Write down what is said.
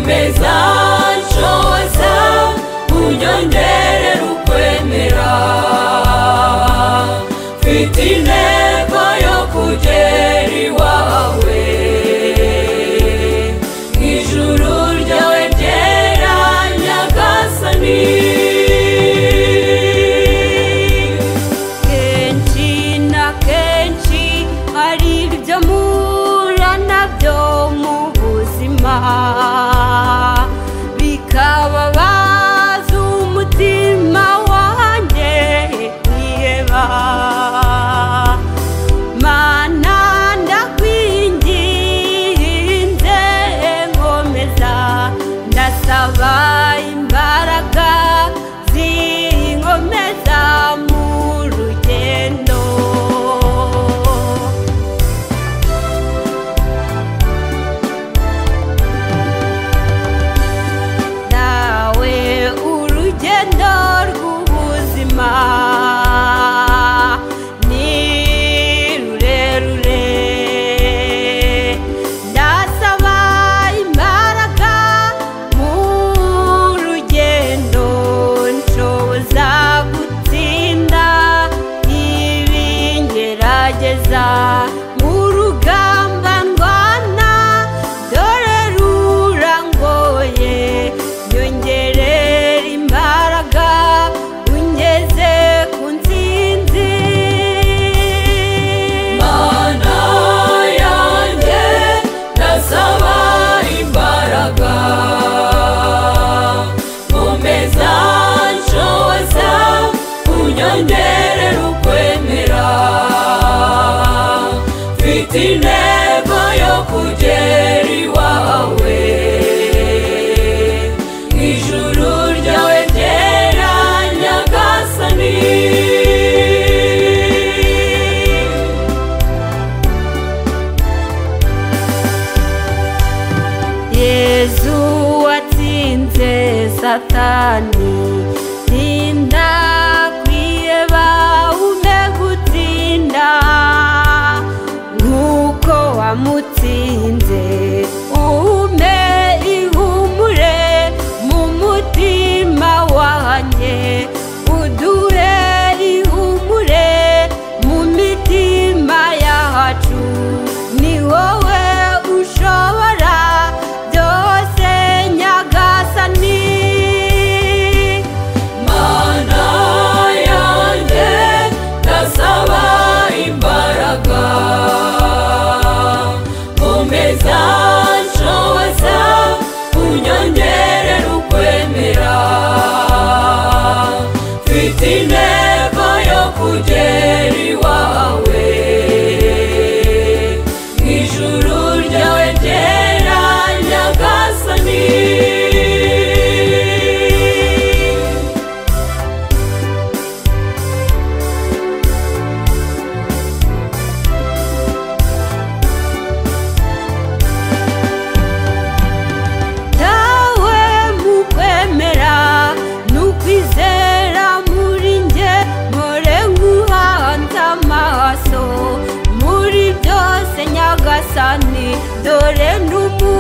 komeza nshoza unyongerere ukwemera mfite intego yo kugera iwawe ijuru ryawe ryera nyagasani kenshi na kenshi hari ibyo mpura nabyo mu buzima bikababaza umutima wanjye nkiheba Mana ndakwinginze nkomeza ndasaba imbaraga zinkomeza mu rugendo nawe urugendo rw'ubuzima ni rurerure ndasaba imbaraga mu rugendo nshoboza gutsinda ibingerageza mu rugamba ndwana dore rurangoye nyongerera imbaraga ungeze ku ntsinzi Mana yanjye ndasaba imbaraga komeza nshoza unyongerere ukwemera mfite intego yo kugera iwawe ijuru ryawe ryera nyagasani Yesu watsinze Satani sindakwiheba ume gutsinda nk'uko wamutsinze ume ihumure mu mutima wanjye uduhe ihumure mu mitima yacu ni wowe ushobora byose nyagasani Mana yanjye ndasaba imbaraga komeza nshoza unyongerere ukwemera mfite intego yo kugera iwawe ijuru ryawe ryera nyagasani dawe mu kwemera n'ukwizera muri njye mpore nguhanze amaso muri byose nyagasani dore n'umuntu